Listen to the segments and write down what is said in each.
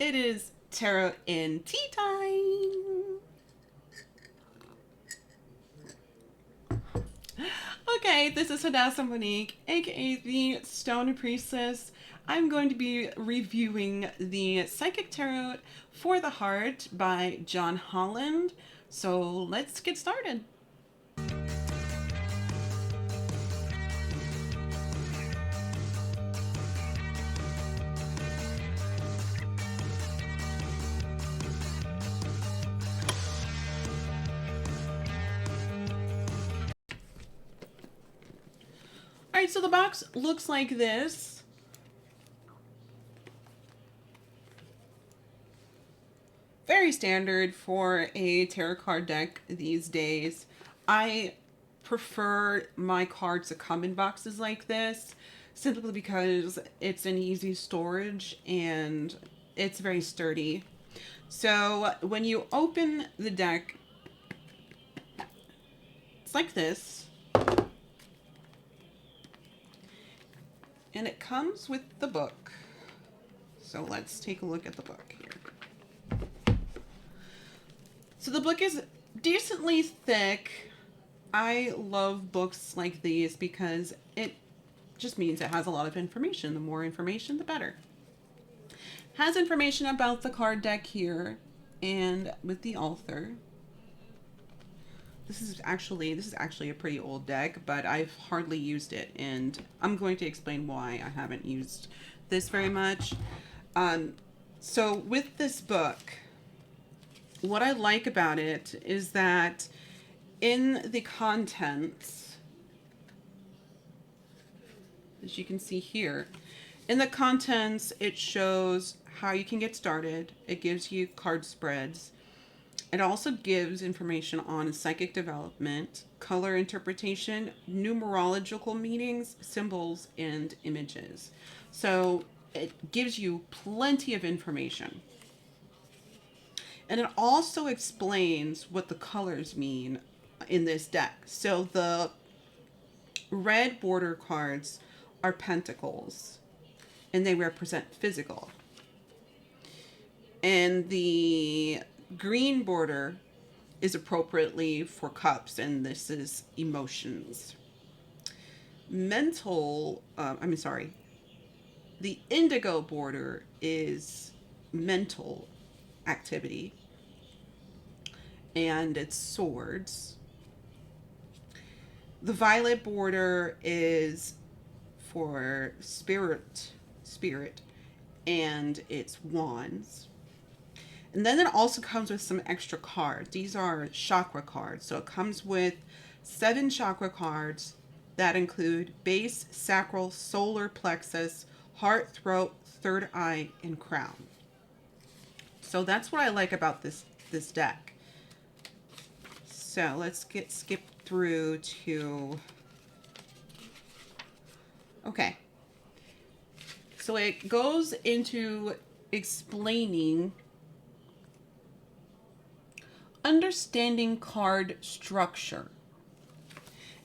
It is tarot and tea time. Okay, this is Hadassah Monique, aka the Stone Priestess. I'm going to be reviewing the Psychic Tarot for the Heart by John Holland. So let's get started. Alright, so the box looks like this. Very standard for a tarot card deck these days. I prefer my cards to come in boxes like this simply because it's an easy storage and it's very sturdy. So when you open the deck, it's like this. And it comes with the book. So let's take a look at the book here. So the book is decently thick. I love books like these because it just means it has a lot of information. The more information, the better. Has information about the card deck here and with the author. This is actually a pretty old deck, but I've hardly used it, and I'm going to explain why I haven't used this very much. So with this book, what I like about it is that in the contents, as you can see here, in the contents, it shows how you can get started. It gives you card spreads. It also gives information on psychic development, color interpretation, numerological meanings, symbols, and images. So it gives you plenty of information. And it also explains what the colors mean in this deck. So the red border cards are pentacles, and they represent physical. And the green border is appropriately for cups, and this is emotions. The indigo border is mental activity, and it's swords. The violet border is for spirit, and it's wands. And then it also comes with some extra cards. These are chakra cards. So it comes with 7 chakra cards that include base, sacral, solar plexus, heart, throat, third eye, and crown. So that's what I like about this deck. So let's skip through to... Okay. So it goes into explaining understanding card structure,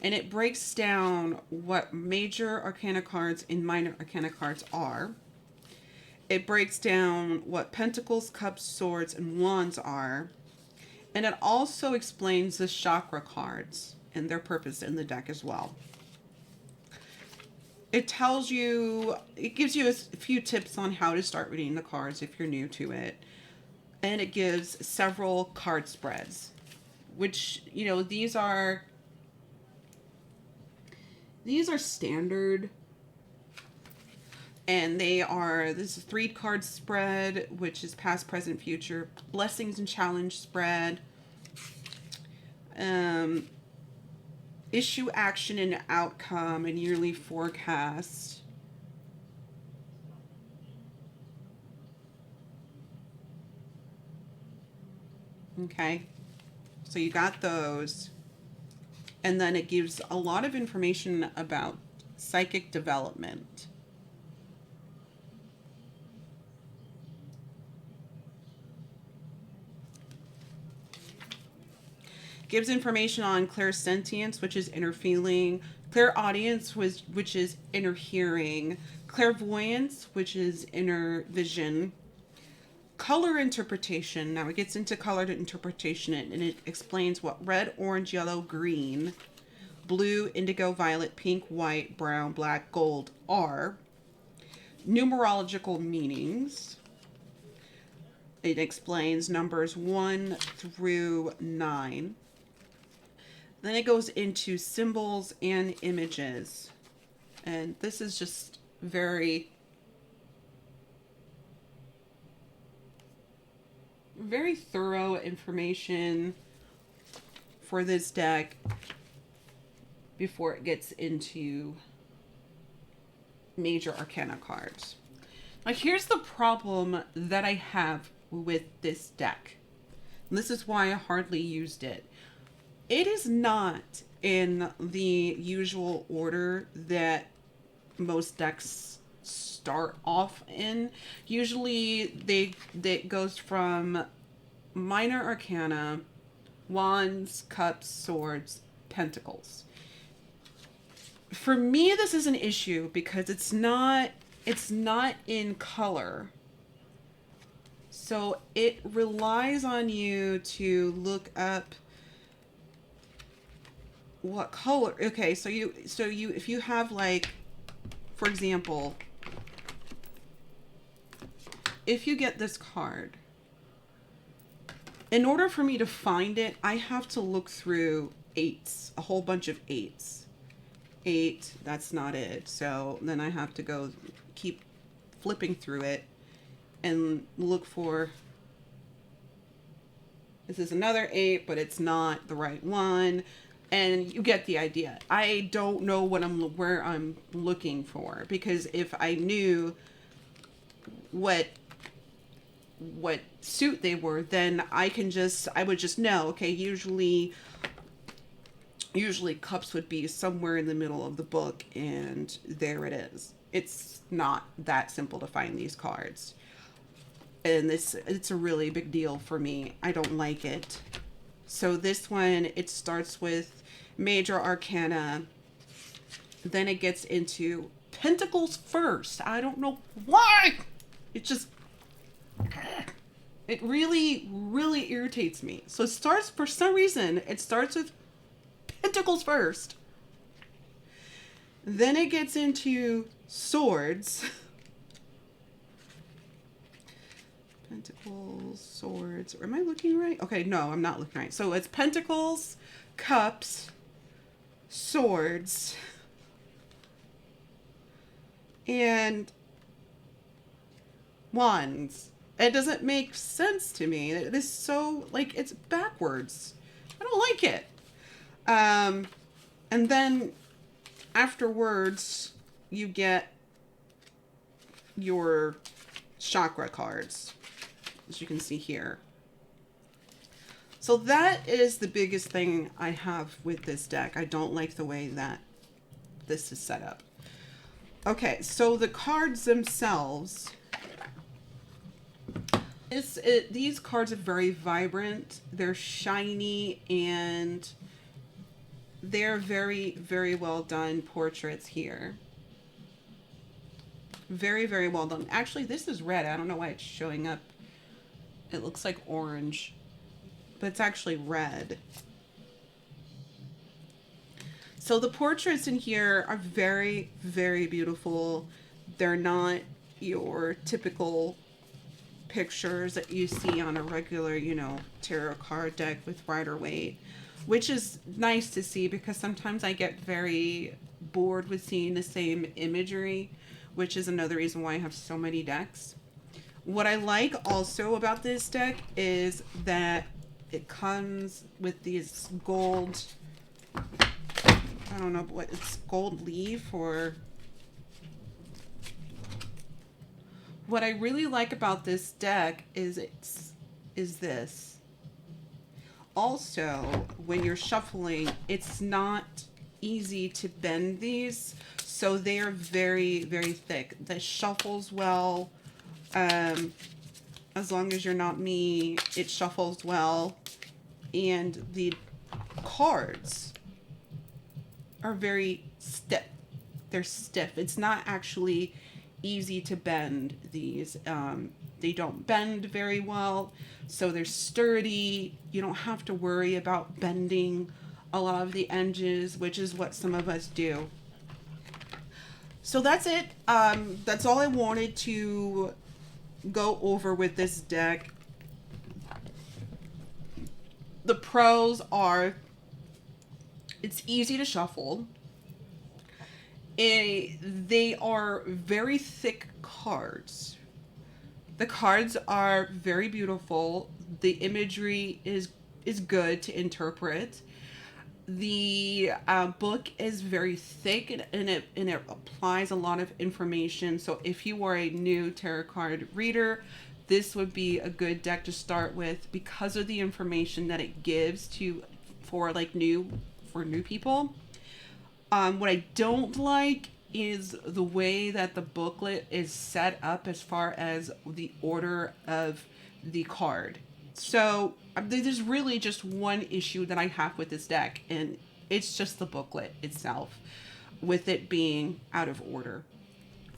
and it breaks down what major arcana cards and minor arcana cards are. It breaks down what pentacles, cups, swords, and wands are, and it also explains the chakra cards and their purpose in the deck as well. It gives you a few tips on how to start reading the cards if you're new to it. And it gives several card spreads, which, you know, these are standard. And this is 3 card spread, which is past, present, future, blessings and challenge spread, issue, action, and outcome, and yearly forecast. Okay, so you got those. And then it gives a lot of information about psychic development. Gives information on clairsentience, which is inner feeling, clairaudience, which is inner hearing, clairvoyance, which is inner vision, color interpretation. Now it gets into color interpretation, and it explains what red, orange, yellow, green, blue, indigo, violet, pink, white, brown, black, gold are. Numerological meanings. It explains numbers 1 through 9. Then it goes into symbols and images. And this is just very thorough information for this deck before it gets into major arcana cards. Now here's the problem that I have with this deck. And this is why I hardly used it. It is not in the usual order that most decks start off in. Usually it goes from minor arcana, wands, cups, swords, pentacles. For me, this is an issue because it's not in color. So it relies on you to look up what color. Okay, so you if you have, like, for example, if you get this card, in order for me to find it, I have to look through 8s, a whole bunch of 8s. 8, that's not it. So then I have to go keep flipping through it and look for, this is another 8, but it's not the right one. And you get the idea. I don't know where I'm looking for, because if I knew what suit they were, then I would just know, okay, usually cups would be somewhere in the middle of the book, and there it is. It's not that simple to find these cards. And it's a really big deal for me. I don't like it. So this one, it starts with major arcana. Then it gets into pentacles first. I don't know why. It really, really irritates me. So it starts, for some reason, it starts with pentacles first. Then it gets into swords. Pentacles, swords. Am I looking right? Okay, no, I'm not looking right. So it's pentacles, cups, swords, and wands. It doesn't make sense to me. It is so, like, it's backwards. I don't like it. And then afterwards, you get your chakra cards, as you can see here. So that is the biggest thing I have with this deck. I don't like the way that this is set up. Okay, so the cards themselves, these cards are very vibrant. They're shiny, and they're very, very well done portraits here. Very, very well done. Actually, this is red. I don't know why it's showing up. It looks like orange, but it's actually red. So the portraits in here are very, very beautiful. They're not your typical pictures that you see on a regular, tarot card deck with Rider-Waite, which is nice to see, because sometimes I get very bored with seeing the same imagery, which is another reason why I have so many decks. What I like also about this deck is that it comes with these gold, I don't know what it's, gold leaf, or what I really like about this deck is this. Also, when you're shuffling, it's not easy to bend these, so they are very, very thick. This shuffles well. As long as you're not me, it shuffles well. And the cards are very stiff. They're stiff. It's not actually easy to bend these. They don't bend very well, so they're sturdy. You don't have to worry about bending a lot of the edges, which is what some of us do. So that's it. That's all I wanted to go over with this deck. The pros are it's easy to shuffle. They are very thick cards. The cards are very beautiful. The imagery is good to interpret. The book is very thick, and it applies a lot of information. So if you are a new tarot card reader, this would be a good deck to start with because of the information that it gives to for new people. What I don't like is the way that the booklet is set up as far as the order of the card. So there's really just one issue that I have with this deck, and it's just the booklet itself, with it being out of order.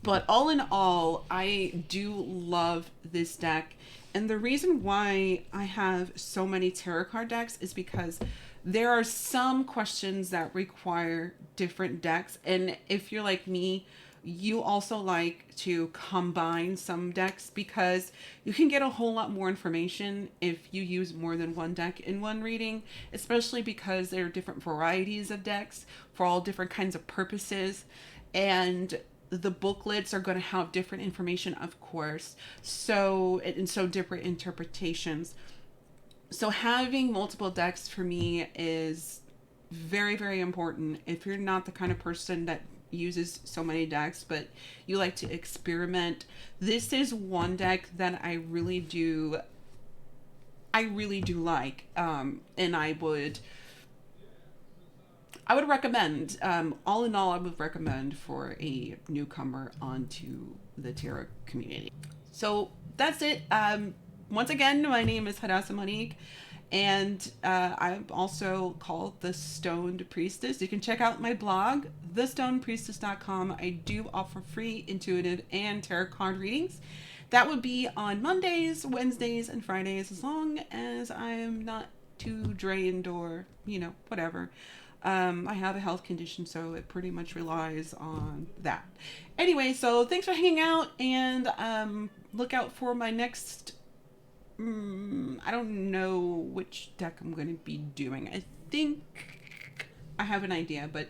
But all in all, I do love this deck. And the reason why I have so many tarot card decks is because there are some questions that require different decks. And if you're like me, you also like to combine some decks because you can get a whole lot more information if you use more than one deck in one reading, especially because there are different varieties of decks for all different kinds of purposes. And the booklets are going to have different information, of course, so different interpretations. So having multiple decks for me is very, very important. If you're not the kind of person that uses so many decks, but you like to experiment, this is one deck that I really do like, and I would recommend, all in all, I would recommend for a newcomer onto the tarot community. So that's it. Once again, my name is Hadassah Monique, and I'm also called the Stoned Priestess. You can check out my blog, thestonedpriestess.com. I do offer free, intuitive, and tarot card readings. That would be on Mondays, Wednesdays, and Fridays, as long as I'm not too drained or, whatever. I have a health condition, so it pretty much relies on that. Anyway, so thanks for hanging out, and look out for my next... I don't know which deck I'm going to be doing. I think I have an idea, but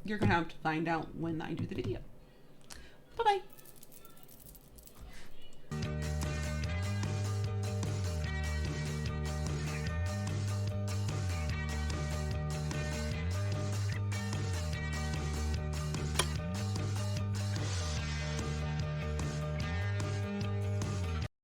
you're going to have to find out when I do the video. Bye-bye.